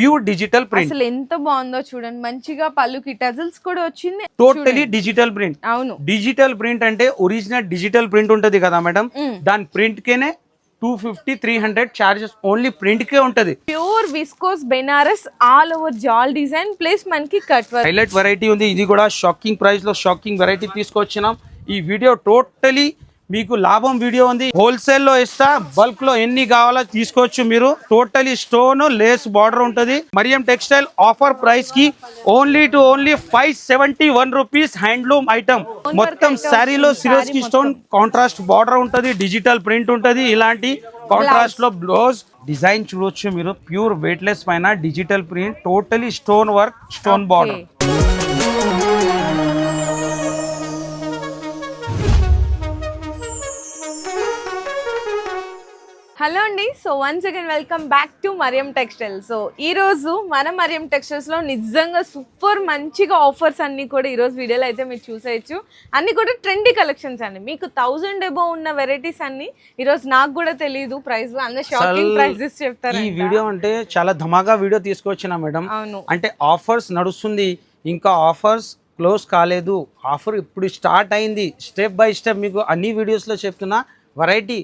Pure digital print. అసలు ఎంత బాగుందో చూడండి, మంచిగా పళ్ళుకి టజల్స్ కూడా వచ్చింది. Totally digital print. అవును, డిజిటల్ ప్రింట్ అంటే ఒరిజినల్ డిజిటల్ ప్రింట్ ఉంటది కదా మేడం, దాని ప్రింట్ కేనే 250-300 చార్జెస్ ఓన్లీ ప్రింట్ కే ఉంటది. Pure viscose Banaras all over జాల్ డిజైన్ ప్లస్ మనకి కట్ వర్క్. హైలైట్ వెరైటీ ఉంది. ఇది కూడా షాకింగ్ ప్రైస్ లో షాకింగ్ వెరైటీ తీసుకొచ్చినాం. ఈ వీడియో టోటలీ మీకు లాభం వీడియో ఉంది. హోల్సేల్ లో ఇస్తా, బల్క్ లో ఎన్ని కావాలో తీసుకోవచ్చు మీరు. టోటలీ స్టోన్ లేస్ బార్డర్ ఉంటది. మరియం టెక్స్టైల్ ఆఫర్ ప్రైస్ కి ఓన్లీ 571 రూపీస్ హ్యాండ్లూమ్ ఐటమ్. మొత్తం శారీలో సిరోజ్ కి స్టోన్ కాంట్రాస్ట్ బార్డర్ ఉంటది, డిజిటల్ ప్రింట్ ఉంటది. ఇలాంటి కాంట్రాస్ట్ లో బ్లౌజ్ డిజైన్ చూడొచ్చు మీరు. ప్యూర్ వెయిట్లెస్ పైన digital print, totally stone work, stone border. Hello అండి, so once again welcome back to Mariam textile. So ఈ రోజు మన మరియం టెక్స్టైల్స్ లో నిజంగా సూపర్ మంచిగా ఆఫర్స్ అన్ని కూడా ఈ రోజు వీడియోలో అయితే మీరు చూసేయచ్చు. అన్ని కూడా ట్రెండీ కలెక్షన్స్ అండి. మీకు 1000 అబోవ్ ఉన్న వెరైటీస్ అన్ని ఈ రోజు నాకు కూడా తెలియదు ప్రైస్, అందరూ షాకింగ్ ప్రైసెస్ చెప్తారు. ఈ వీడియో అంటే చాలా ధమాకా వీడియో తీసుకొచ్చిన మేడం. అవును, అంటే ఆఫర్స్ నడుస్తుంది, ఇంకా ఆఫర్స్ క్లోజ్ కాలేదు. ఆఫర్ ఇప్పుడు స్టార్ట్ అయింది. స్టెప్ బై స్టెప్ మీకు అన్ని వీడియోస్లో చెప్తున్నా. వెరైటీ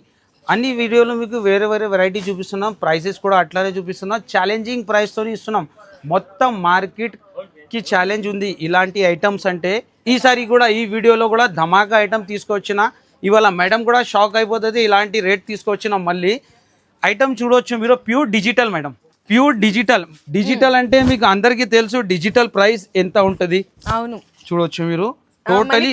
అన్ని వీడియోలు మీకు వేరే వేరే వెరైటీ చూపిస్తున్నాం. ప్రైసెస్ కూడా అట్లానే చూపిస్తున్నాం. ఛాలెంజింగ్ ప్రైస్తో ఇస్తున్నాం. మొత్తం మార్కెట్కి ఛాలెంజ్ ఉంది ఇలాంటి ఐటమ్స్ అంటే. ఈసారి కూడా ఈ వీడియోలో కూడా ధమాకా ఐటమ్ తీసుకొచ్చిన. ఇవాళ మేడం కూడా షాక్ అయిపోతుంది, ఇలాంటి రేట్ తీసుకొచ్చినాం. మళ్ళీ ఐటమ్ చూడవచ్చు మీరు. Pure digital madam, pure digital అంటే మీకు అందరికీ తెలుసు డిజిటల్ ప్రైస్ ఎంత ఉంటుంది. అవును, చూడొచ్చు మీరు. టోటలీ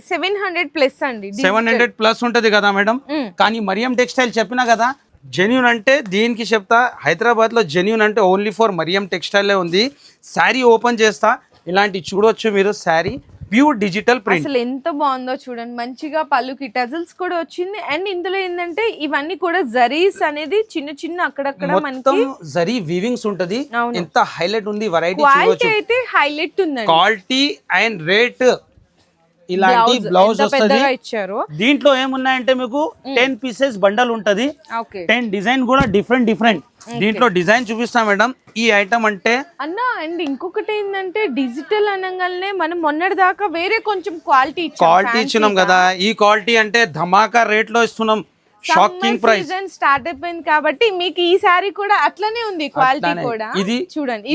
700 ప్లస్ అండి, 700 ప్లస్ ఉంటది కదా మేడం. కానీ మరియం టెక్స్టైల్ చెప్పినా కదా జెన్యూన్ అంటే దీనికి చెప్తా. హైదరాబాద్ లో జెన్యూన్ అంటే ఓన్లీ ఫర్ మరియం టెక్స్టైల్ ఉంది. శారీ ఓపెన్ చేస్తా, ఇలాంటి చూడొచ్చు మీరు. Sari pure digital print. అసలు ఎంత బాగుందో చూడండి, మంచిగా పళ్ళుకి టజల్స్ కూడా వచ్చింది. అండ్ ఇందులో ఏంటంటే ఇవన్నీ కూడా జరీస్ అనేది చిన్న చిన్న అక్కడక్కడ మొత్తం జరీ వీవింగ్స్ ఉంటది. ఎంత హైలైట్ ఉంది వెరైటీ. క్వాలిటీ అయితే హైలైట్ ఉందండి. Quality and rate. ఇలాంటి బ్లౌజ్ వస్తుంది. దీంట్లో ఏమున్నాయంటే మీకు 10 పీసెస్ బండల్ ఉంటది. 10 డిజైన్ కూడా డిఫరెంట్. దీంట్లో డిజైన్ చూపిస్తా మేడం. ఈ ఐటమ్ అంటే అన్న అండ్ ఇంకొకటి ఏంటంటే డిజిటల్ అనగానే మనం మొన్నటి దాకా వేరే కొంచెం క్వాలిటీ ఇచ్చినాం కదా. ఈ క్వాలిటీ అంటే ధమాకా రేట్ లో ఇస్తున్నాం. షాకింగ్ ప్రైస్ స్టార్ట్ అయిపోయింది కాబట్టి మీకు ఈ సారీ కూడా అట్లనే ఉంది. క్వాలిటీ కూడా ఇది చూడండి.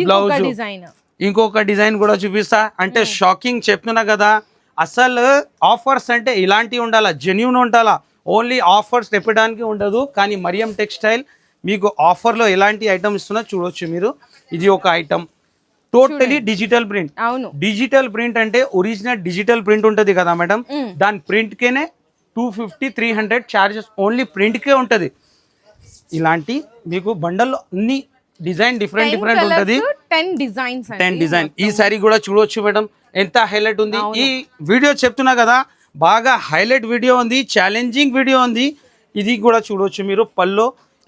ఇంకొక డిజైన్ కూడా చూపిస్తా. అంటే షాకింగ్ చెప్తున్నా కదా. అసలు ఆఫర్స్ అంటే ఇలాంటివి ఉండాలా, జెన్యూన్ ఉండాలా. ఓన్లీ ఆఫర్స్ చెప్పడానికి ఉండదు. కానీ మరియం టెక్స్టైల్ మీకు ఆఫర్లో ఎలాంటి ఐటమ్ ఇస్తున్నా చూడొచ్చు మీరు. ఇది ఒక ఐటమ్ టోటలీ డిజిటల్ ప్రింట్. అవును, డిజిటల్ ప్రింట్ అంటే ఒరిజినల్ డిజిటల్ ప్రింట్ ఉంటది కదా మేడం, దాని ప్రింట్ కేనే 250-300 చార్జెస్ ఓన్లీ ప్రింట్ కే ఉంటది. ఇలాంటి మీకు బండల్లో అన్ని డిజైన్ డిఫరెంట్ ఉంటది. 10 డిజైన్. ఈ సారీ కూడా చూడొచ్చు మేడం, ఎంత హైలైట్ ఉంది. ఈ వీడియో చెప్తున్నా కదా, బాగా హైలైట్ వీడియో ఉంది, ఛాలెంజింగ్ వీడియో ఉంది. ఇది కూడా చూడొచ్చు మీరు. పల్లో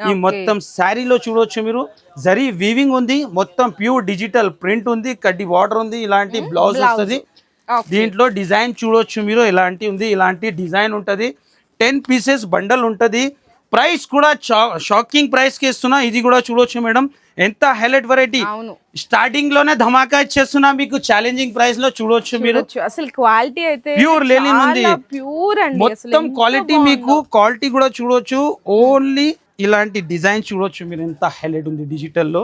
ఈ మొత్తం శారీలో చూడొచ్చు మీరు. జరీ వీవింగ్ ఉంది, మొత్తం ప్యూర్ డిజిటల్ ప్రింట్ ఉంది, కడ్డీ బార్డర్ ఉంది. ఇలాంటి బ్లౌజ్ వస్తుంది. దీంట్లో డిజైన్ చూడొచ్చు మీరు. ఇలాంటి ఉంది, ఇలాంటి డిజైన్ ఉంటది. 10 పీసెస్ బండల్ ఉంటది. ప్రైస్ కూడా షాకింగ్ ప్రైస్ కి ఇస్తున్నా. ఇది కూడా చూడొచ్చు మేడం, ఎంత హైలైట్ వెరైటీ. స్టార్టింగ్ లోనే ధమాకా ఇచ్చేస్తున్నా మీకు. ఛాలెంజింగ్ ప్రైస్ లో చూడొచ్చు మీరు. అసలు క్వాలిటీ అయితే ప్యూర్ లెనిన్ ఉంది. ప్యూర్ అండి, మొత్తం క్వాలిటీ మీకు. క్వాలిటీ కూడా చూడొచ్చు. ఓన్లీ ఇలాంటి డిజైన్ చూడొచ్చు మీరు, ఎంత హైలైట్ ఉంది డిజిటల్ లో.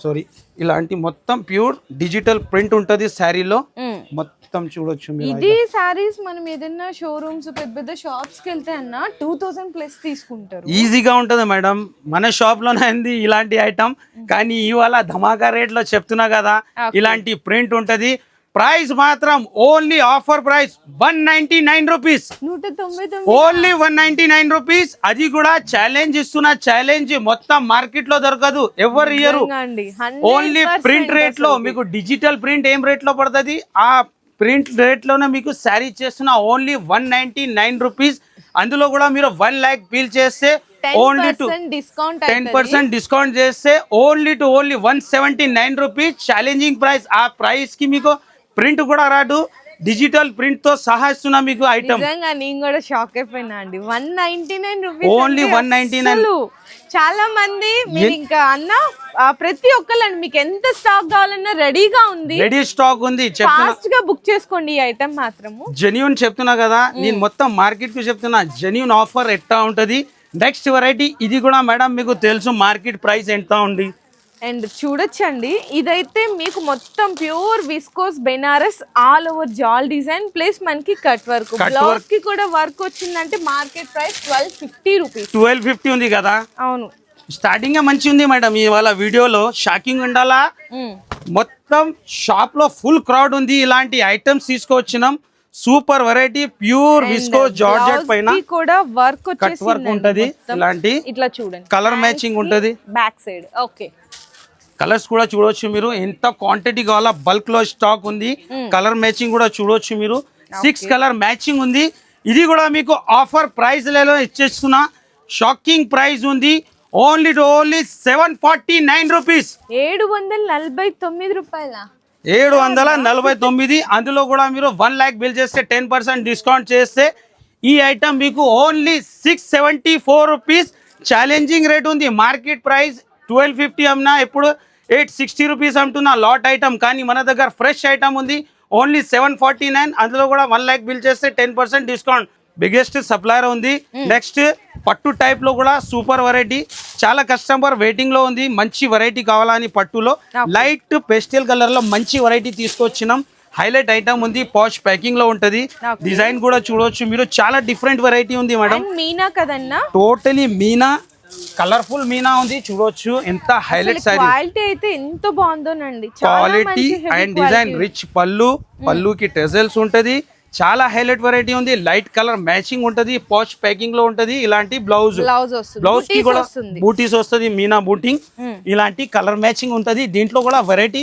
సారీ, ఇలాంటి మొత్తం ప్యూర్ డిజిటల్ ప్రింట్ ఉంటది శారీలో. మొత్తం చూడొచ్చు మీరు. ఇది సారీస్ మనం ఏదైనా షోరూమ్స్ పెద్ద షాప్స్ కి వెళ్తే అన్న 2000 ప్లస్ తీసుకుంటారు. ఈజీగా ఉంటది మేడం. మన షాప్ లోనే ఉంది ఇలాంటి ఐటమ్. కానీ ఇవాళ ధమాకా రేట్ లో చెప్తున్నా కదా, ఇలాంటి ప్రింట్ ఉంటది. ప్రైస్ మాత్రం only offer price 199 rupees. Only 199 rupees. అది కూడా ఛాలెంజ్ ఇస్తున్నా. ఛాలెంజ్ మొత్తం మార్కెట్ లో దొరకదు, ఎవరు ఇయ్యరు. ఓన్లీ ప్రింట్ రేట్ లో మీకు. డిజిటల్ ప్రింట్ ఏం రేట్ లో పడుతుంది, ఆ ప్రింట్ రేట్ లోనే మీకు శారీ చేస్తున్నా. Only 199 rupees. అందులో కూడా మీరు 1 lakh బిల్ చేస్తే ఓన్లీ 10% డిస్కౌంట్ చేస్తే ఓన్లీ 179 రూపీస్. Challenging price. ఆ ప్రైస్ కి మీకు ప్రింట్ కూడా రాదు, డిజిటల్ ప్రింట్ తో సహా ఇస్తున్నా మీకు ఐటమ్. నేను కూడా షాక్ అయిపోయినా అండి. 199 రూపీస్, ఓన్లీ 199. చాలా మంది మీరు ఇంకా అన్న ప్రతి ఒక్కళ్ళండి మీకు ఎంత స్టాక్ కావాలన్నా రెడీగా ఉంది, రెడీ స్టాక్ ఉంది. ఫాస్ట్ గా బుక్ చేసుకోండి ఈ ఐటమ్ మాత్రము. జెన్యూన్ చెప్తున్నా కదా, నేను మొత్తం మార్కెట్ కు చెప్తున్నా. జెన్యూన్ ఆఫర్ ఎట్లా ఉంటది. నెక్స్ట్ వెరైటీ ఇది కూడా మేడం మీకు తెలుసు మార్కెట్ ప్రైస్ ఎంత ఉంది. అండ్ చూడొచ్చండి, ఇదైతే మీకు మొత్తం pure viscose Banaras all over జాల్ డిజైన్ ప్లస్ మనకి కట్ వర్క్, బ్లౌజ్ కి కూడా వర్క్ వచ్చిందంటే మార్కెట్ ప్రైస్ 1250 రూపీస్. 1250 ఉంది కదా. అవును, స్టార్టింగ్ మంచి ఉంది మేడం. ఇవాళ వీడియోలో షాకింగ్ ఉండాలా. మొత్తం షాప్ లో ఫుల్ క్రౌడ్ ఉంది. ఇలాంటి ఐటమ్స్ తీసుకొచ్చినాం. Super variety pure viscose georgette పైన కూడా వర్క్ కట్ వర్క్ ఉంటది. ఇలాంటి ఇట్లా చూడండి, కలర్ మ్యాచింగ్ ఉంటది బ్యాక్ సైడ్. ఓకే, కలర్స్ కూడా చూడొచ్చు మీరు. ఎంత క్వాంటిటీ కావాలా బల్క్ లో స్టాక్ ఉంది. కలర్ మ్యాచింగ్ కూడా చూడొచ్చు మీరు. 6 కలర్ మ్యాచింగ్ ఉంది. ఇది కూడా మీకు ఆఫర్ ప్రైస్ లలో ఇచ్చేస్తున్నా. షాకింగ్ ప్రైస్ ఉంది. Only 749 rupees. 749 రూపాయల 749. అందులో కూడా మీరు 1 lakh బిల్ చేస్తే 10% డిస్కౌంట్ చేస్తే ఈ ఐటమ్ మీకు ఓన్లీ 674 రూపీస్. ఛాలెంజింగ్ రేట్ ఉంది. మార్కెట్ ప్రైస్ 1250 అమ్మినా ఇప్పుడు 860 రూపీస్ అమ్ముతున్నా లాట్ ఐటమ్. కానీ మన దగ్గర ఫ్రెష్ ఐటమ్ ఉంది ఓన్లీ 749. అందులో కూడా 1 lakh బిల్ చేస్తే 10% డిస్కౌంట్. బిగ్గెస్ట్ సప్లయర్ ఉంది. నెక్స్ట్ పట్టు టైప్ లో కూడా సూపర్ వెరైటీ. చాలా కస్టమర్ వెయిటింగ్ లో ఉంది. మంచి వెరైటీ కావాలని పట్టులో లైట్ పేస్టల్ కలర్ లో మంచి వెరైటీ తీసుకొచ్చినాం. హైలైట్ ఐటమ్ ఉంది. పాష్ ప్యాకింగ్ లో ఉంటది. డిజైన్ కూడా చూడొచ్చు మీరు. చాలా డిఫరెంట్ వెరైటీ ఉంది మేడం. మీనా కదన్నా, టోటలీ మీనా, కలర్ఫుల్ మీనా ఉంది. చూడొచ్చు ఎంత హైలైట్ సారీ. క్వాలిటీ అయితే ఎంత బాగుందోనండి. క్వాలిటీ అండ్ డిజైన్ రిచ్ పళ్ళుకి టెజల్స్ ఉంటది. చాలా హైలైట్ వెరైటీ ఉంది. లైట్ కలర్ మ్యాచింగ్ ఉంటది. పాష్ ప్యాకింగ్ లో ఉంటది. ఇలాంటి బ్లౌజ్ కి కూడా బూటీస్ వస్తుంది. మీనా బూటింగ్ ఇలాంటి కలర్ మ్యాచింగ్ ఉంటది. దీంట్లో కూడా వెరైటీ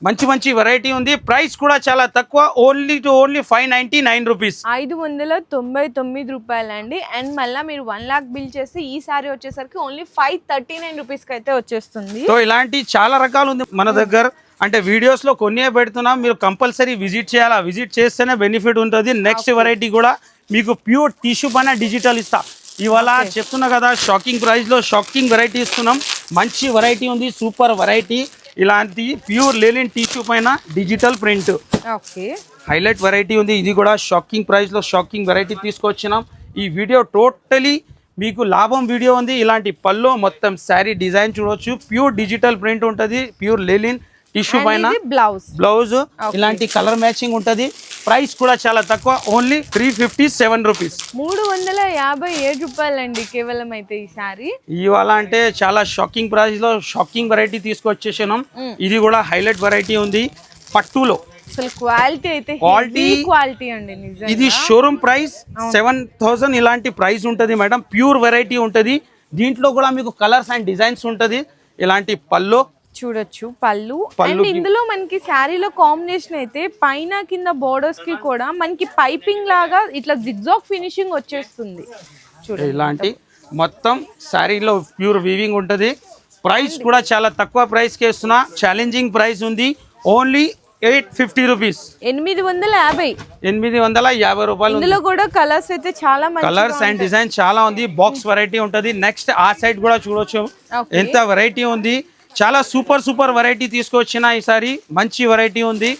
మంచి వెరైటీ ఉంది. ప్రైస్ కూడా చాలా తక్కువ. Only 599 rupees. 599 రూపాయలండి. అండ్ మళ్ళీ మీరు 1 lakh బిల్ చేసి ఈ సారీ వచ్చేసరికి ఓన్లీ 539 రూపీస్ కి అయితే వచ్చేస్తుంది. సో ఇలాంటి చాలా రకాలు ఉంది మన దగ్గర. అంటే వీడియోస్ లో కొన్ని పెడుతున్నాం. మీరు కంపల్సరీ విజిట్ చేయాలా. విజిట్ చేస్తేనే బెనిఫిట్ ఉంటుంది. నెక్స్ట్ వెరైటీ కూడా మీకు ప్యూర్ టిష్యూ పైన డిజిటల్ ఇస్తా. ఇవాళ చెప్తున్నా కదా షాకింగ్ ప్రైస్ లో షాకింగ్ వెరైటీ ఇస్తున్నాం. మంచి వెరైటీ ఉంది. Super variety. ఇలాంటి ప్యూర్ లెనిన్ టిష్యూ పైన డిజిటల్ ప్రింట్ హైలైట్ వెరైటీ ఉంది. ఇది కూడా షాకింగ్ ప్రైస్ లో షాకింగ్ వెరైటీ తీసుకొచ్చినాం. ఈ వీడియో టోటలీ మీకు లాభం వీడియో ఉంది. ఇలాంటి పళ్ళు మొత్తం శారీ డిజైన్ చూడొచ్చు. ప్యూర్ డిజిటల్ ప్రింట్ ఉంటుంది. ప్యూర్ లెనిన్ టిష్యూ పైన బ్లౌజ్ ఇలాంటి కలర్ మ్యాచింగ్ ఉంటది. ప్రైస్ కూడా చాలా తక్కువ. Only 357 rupees. 357 రూపాయలండి కేవలం అయితే ఈ సారీ. ఇవాళ అంటే చాలా షాకింగ్ ప్రైస్ లో షాకింగ్ వెరైటీ తీసుకొచ్చేసినాం. ఇది కూడా హైలైట్ వెరైటీ ఉంది పట్టులో. అసలు క్వాలిటీ అయితే క్వాలిటీ అండి. ఇది షోరూమ్ ప్రైస్ 7000. ఇలాంటి ప్రైస్ ఉంటది మేడం. ప్యూర్ వెరైటీ ఉంటది. దీంట్లో కూడా మీకు కలర్స్ అండ్ డిజైన్స్ ఉంటది. ఇలాంటి పళ్ళు చూడొచ్చు. పళ్ళు అండ్ ఇందులో మనకి శారీలో కాంబినేషన్ అయితే పైన కింద బోర్డర్స్ కి కూడా మనకి పైపింగ్ లాగా ఇట్లా జిగ్జాగ్ ఫినిషింగ్ వచ్చేస్తుంది. చూడండి ఇలాంటి మొత్తం శారీలో ప్యూర్ వీవింగ్ ఉంటది. ప్రైస్ కూడా చాలా తక్కువ ప్రైస్ కి ఇస్తున్నా. ఛాలెంజింగ్ ప్రైస్ ఉంది. Only 850 rupees. 850 రూపాయలు. ఇందులో కూడా కలర్స్ అయితే చాలా మంచి కలర్స్ అండ్ డిజైన్ చాలా ఉంది. బాక్స్ వెరైటీ ఉంటది. నెక్స్ట్ ఆ సైడ్ కూడా చూడొచ్చు ఎంత వెరైటీ ఉంది. చాలా సూపర్ వెరైటీ తీసుకొచ్చిన ఈసారి. మంచి వెరైటీ ఉంది.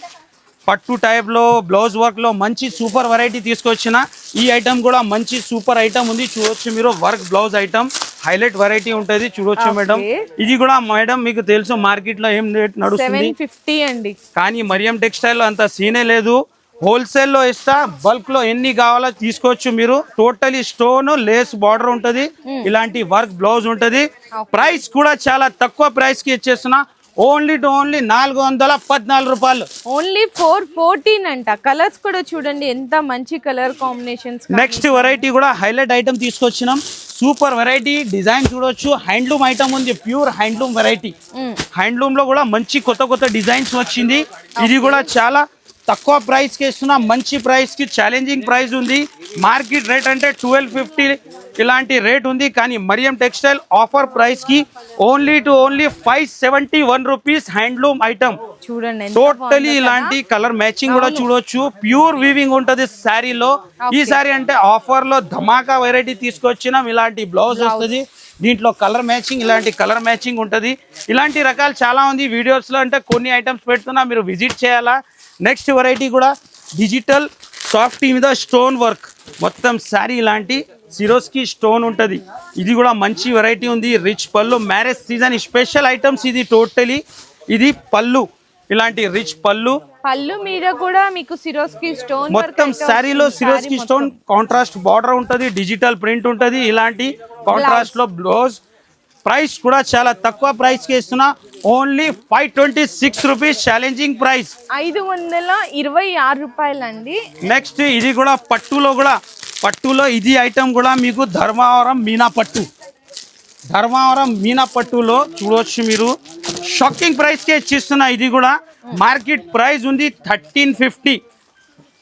పట్టు టైప్ లో బ్లౌజ్ వర్క్ లో మంచి సూపర్ వెరైటీ తీసుకొచ్చిన. ఈ ఐటమ్ కూడా మంచి సూపర్ ఐటమ్ ఉంది. చూడొచ్చు మీరు. Work blouse item highlight variety ఉంటది. చూడొచ్చు మేడం. ఇది కూడా మేడం మీకు తెలుసు మార్కెట్ లో ఏం రేట్ నడుస్తుంది 750 అండి. కానీ మరియం టెక్స్టైల్ లో అంత సీనే లేదు. హోల్సేల్ లో ఇస్తా. బల్క్ లో ఎన్ని కావాలో తీసుకోవచ్చు మీరు. టోటలీ స్టోన్ లేస్ బార్డర్ ఉంటది. ఇలాంటి వర్క్ బ్లౌజ్ ఉంటది. ప్రైస్ కూడా చాలా తక్కువ ప్రైస్ కి ఇచ్చేస్తున్నా. ఓన్లీ 414 రూపాయలు. ఓన్లీ 414 అంట. కలర్స్ కూడా చూడండి ఎంత మంచి కలర్ కాంబినేషన్స్. నెక్స్ట్ వెరైటీ కూడా హైలైట్ ఐటమ్ తీసుకొచ్చినాం. Super variety. డిజైన్ చూడొచ్చు. హ్యాండ్లూమ్ ఐటమ్ ఉంది. Pure handloom variety. హ్యాండ్లూమ్ లో కూడా మంచి కొత్త డిజైన్స్ వచ్చింది. ఇది కూడా చాలా తక్కువ ప్రైస్ కి ఇస్తున్నా. మంచి ప్రైస్ కి ఛాలెంజింగ్ ప్రైస్ ఉంది. మార్కెట్ రేట్ అంటే 1250 ఇలాంటి రేట్ ఉంది. కానీ మరియం టెక్స్టైల్ ఆఫర్ ప్రైస్ కి ఓన్లీ 571 రూపీస్ హ్యాండ్లూమ్ ఐటమ్. చూడండి టోటలీ ఇలాంటి కలర్ మ్యాచింగ్ కూడా చూడొచ్చు. ప్యూర్ వీవింగ్ ఉంటది శారీలో. ఈ సారీ అంటే ఆఫర్ లో ధమాకా వెరైటీ తీసుకొచ్చినాం. ఇలాంటి బ్లౌజ్ వస్తుంది. దీంట్లో కలర్ మ్యాచింగ్, ఇలాంటి కలర్ మ్యాచింగ్ ఉంటుంది. ఇలాంటి రకాలు చాలా ఉంది వీడియోస్లో, అంటే కొన్ని ఐటమ్స్ పెడుతున్నా, మీరు విజిట్ చేయాలా. నెక్స్ట్ వెరైటీ కూడా డిజిటల్ సాఫ్టీ మీద స్టోన్ వర్క్, మొత్తం శారీ ఇలాంటి సిరోస్కి స్టోన్ ఉంటుంది. ఇది కూడా మంచి వెరైటీ ఉంది. రిచ్ పళ్ళు, మ్యారేజ్ సీజన్ స్పెషల్ ఐటమ్స్ ఇది. టోటలీ ఇది పళ్ళు, ఇలాంటి రిచ్ పళ్ళు మీద కూడా మీకు సిరోస్కి స్టోన్ మొత్తం శారీలో సిరోస్కి స్టోన్ కాంట్రాస్ట్ బార్డర్ ఉంటుంది, డిజిటల్ ప్రింట్ ఉంటుంది. ఇలాంటి కాంట్రాస్ట్ లో బ్లౌజ్. ప్రైస్ కూడా చాలా తక్కువ ప్రైస్ కి ఇస్తున్నా, ఓన్లీ 526 రూపీస్, ఛాలెంజింగ్ ప్రైస్ 526 రూపాయలండి. నెక్స్ట్ ఇది కూడా పట్టులో ఇది ఐటమ్ కూడా మీకు ధర్మవరం మీనా పట్టులో చూడవచ్చు మీరు. షాకింగ్ ప్రైస్ కే ఇచ్చిస్తున్నా. ఇది కూడా మార్కెట్ ప్రైస్ ఉంది 1350.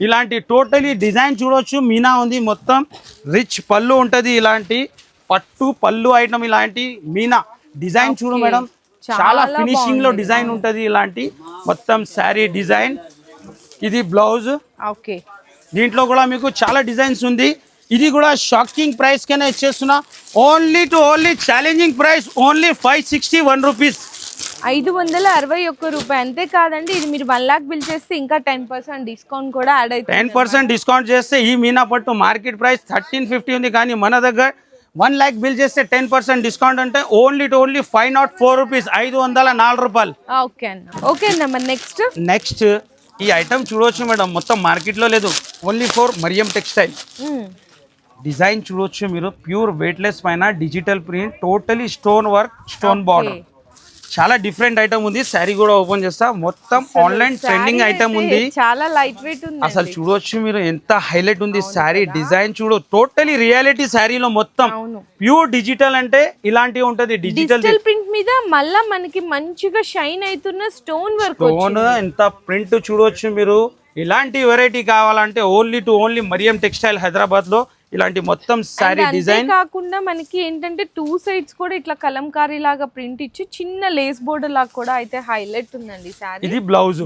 ఇలాంటి టోటలీ డిజైన్ చూడవచ్చు, మీనా ఉంది, మొత్తం రిచ్ పళ్ళు ఉంటుంది. ఇలాంటి పట్టు పళ్ళు ఐటమ్, ఇలాంటి మీనా డిజైన్ చూడు మేడం, చాలా ఫినిషింగ్ లో డిజైన్ ఉంటుంది. ఇలాంటి మొత్తం శారీ డిజైన్. ఇది బ్లౌజ్. ఓకే, దీంట్లో కూడా మీకు చాలా డిజైన్స్ ఉంది. ఇది కూడా షాకింగ్ ప్రైస్ కైనా ఇచ్చేస్తున్నా, only challenging price, only 561 rupees, 561 రూపాయి. అంతే కాదండి, ఇది మీరు 1 లాక్ బిల్ చేస్తే ఇంకా 10% డిస్కౌంట్ కూడా యాడ్ అవుతుంది. 10% డిస్కౌంట్ చేస్తే ఈ మీనా పట్టు మార్కెట్ ప్రైస్ 1350 ఉంది, కానీ మన దగ్గర 1 లాక్ బిల్ చేస్తే 10% డిస్కౌంట్ అంటే ఓన్లీ 504 రూపీస్, 504 రూపాయలు. ఓకే అన్న, మరి నెక్స్ట్ ఈ ఐటమ్ చూడవచ్చు మేడం, మొత్తం మార్కెట్ లో లేదు, only for Mariam textile. Design చూడవచ్చు మీరు, ప్యూర్ వెయిట్లెస్ పైన digital print, totally stone work, stone border, చాలా డిఫరెంట్ ఐటమ్ ఉంది. శారీ కూడా ఓపెన్ చేస్తా, మొత్తం ఆన్లైన్ ట్రెండింగ్ ఐటమ్ ఉంది, చాలా లైట్ వెయిట్ ఉంది. అసలు చూడవచ్చు మీరు ఎంత హైలైట్ ఉంది శారీ డిజైన్. చూడు టోటలీ రియాలిటీ శారీలో మొత్తం ప్యూర్ డిజిటల్, అంటే ఇలాంటివి ఉంటది. డిజిటల్ ప్రింట్ మీద మళ్ళా మనకి మంచిగా షైన్ అవుతున్న స్టోన్ వర్క్, ఎంత ప్రింట్ చూడవచ్చు మీరు. ఇలాంటి వెరైటీ కావాలంటే ఓన్లీ మరియం టెక్స్టైల్ హైదరాబాద్ లో ఇలాంటి మొత్తం సారీ డిజైన్ కాకుండా మనకి ఏంటంటే 2 సైడ్స్ కూడా ఇట్లా కలంకారీ లాగా ప్రింట్ ఇచ్చి చిన్న లేస్ బోర్డర్ లాగా కూడా అయితే హైలైట్ ఉందండి సారీ. ఇది బ్లౌజ్.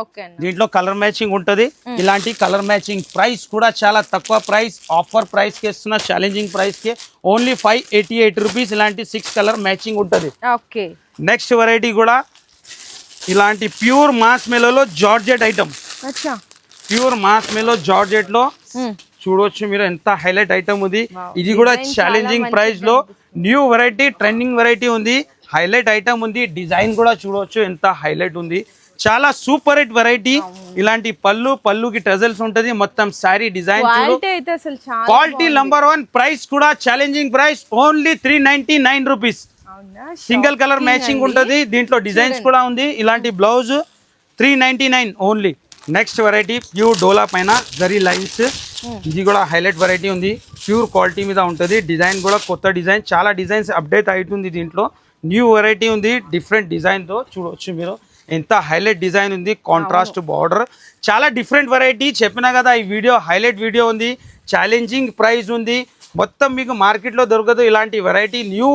ఓకే, దీంట్లో కలర్ మ్యాచింగ్ ఉంటది. ఇలాంటి కలర్ మ్యాచింగ్. ప్రైస్ కూడా చాలా తక్కువ ప్రైస్, ఆఫర్ ప్రైస్ కి ఇస్తున్నా, ఛాలెంజింగ్ ప్రైస్ కి ఓన్లీ 588 రూపీస్. ఇలాంటి 6 కలర్ మ్యాచింగ్ ఉంటది. ఓకే, నెక్స్ట్ వెరైటీ కూడా ఇలాంటి ప్యూర్ మాస్ మెలోలో georgette item. Pure moss mellow georgette లో చూడవచ్చు మీరు, ఎంత హైలైట్ ఐటమ్ ఉంది. ఇది కూడా ఛాలెంజింగ్ ప్రైస్ లో న్యూ వెరైటీ, ట్రెండింగ్ వెరైటీ ఉంది, హైలైట్ ఐటమ్ ఉంది. డిజైన్ కూడా చూడవచ్చు ఎంత హైలైట్ ఉంది, చాలా సూపర్ హిట్ వెరైటీ. ఇలాంటి పళ్ళుకి టజల్స్ ఉంటది, మొత్తం saree design quality number 1. Price కూడా challenging price, only 399 rupees. Single colour matching ఉంటది, దీంట్లో డిజైన్స్ కూడా ఉంది. ఇలాంటి blouse 399 only. Next variety pure డోలా పైన జరీ లైన్స్. ఇది కూడా హైలైట్ వెరైటీ ఉంది, ప్యూర్ క్వాలిటీ మీద ఉంటుంది. డిజైన్ కూడా కొత్త డిజైన్, చాలా డిజైన్స్ అప్డేట్ అవుతుంది. దీంట్లో న్యూ వెరైటీ ఉంది, డిఫరెంట్ డిజైన్తో చూడవచ్చు మీరు. ఎంత హైలైట్ డిజైన్ ఉంది, కాంట్రాస్ట్ బార్డర్, చాలా డిఫరెంట్ వెరైటీ. చెప్పినా కదా ఈ వీడియో హైలైట్ వీడియో ఉంది, ఛాలెంజింగ్ ప్రైస్ ఉంది, మొత్తం మీకు మార్కెట్లో దొరకదు. ఇలాంటి వెరైటీ న్యూ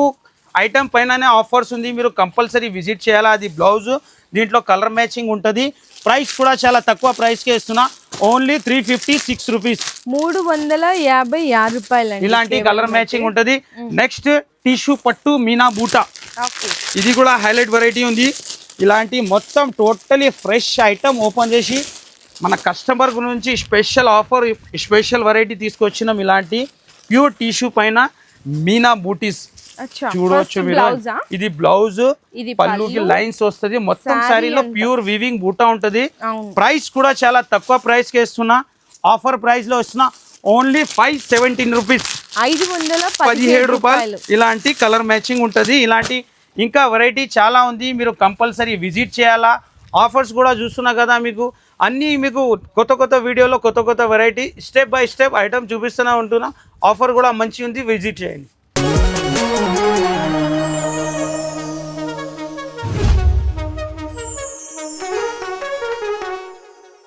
ఐటమ్ పైననే ఆఫర్స్ ఉంది, మీరు కంపల్సరీ విజిట్ చేయాలా. అది బ్లౌజ్, దీంట్లో కలర్ మ్యాచింగ్ ఉంటుంది. ప్రైస్ కూడా చాలా తక్కువ ప్రైస్కే ఇస్తున్నా, ఓన్లీ 356 రూపీస్, 356 రూపాయలు. ఇలాంటి కలర్ మ్యాచింగ్ ఉంటుంది. నెక్స్ట్ టిష్యూ పట్టు మీనా బూటా. ఇది కూడా హైలైట్ వెరైటీ ఉంది. ఇలాంటి మొత్తం టోటలీ ఫ్రెష్ ఐటమ్ ఓపెన్ చేసి మన కస్టమర్ గురించి స్పెషల్ ఆఫర్, స్పెషల్ వెరైటీ తీసుకొచ్చినాం. ఇలాంటి ప్యూర్ టిష్యూ పైన మీనా బూటీస్ చూడవచ్చు మీరు. ఇది బ్లౌజ్, పళ్ళుకి లైన్స్ వస్తుంది, మొత్తం సారీలో ప్యూర్ వీవింగ్ బూటా ఉంటది. ప్రైస్ కూడా చాలా తక్కువ ప్రైస్ కి ఇస్తున్నా, ఆఫర్ ప్రైస్ లో ఇస్తున్నా, ఓన్లీ 517 రూపీస్, 517 రూపాయలు. ఇలాంటి కలర్ మ్యాచింగ్ ఉంటది. ఇలాంటి ఇంకా వెరైటీ చాలా ఉంది, మీరు కంపల్సరీ విజిట్ చేయాలా. ఆఫర్స్ కూడా చూస్తున్నా కదా మీకు, అన్నీ మీకు కొత్త వీడియోలో కొత్త variety step by step item చూపిస్తూనే ఉంటున్నా. ఆఫర్ కూడా మంచి ఉంది, విజిట్ చేయండి.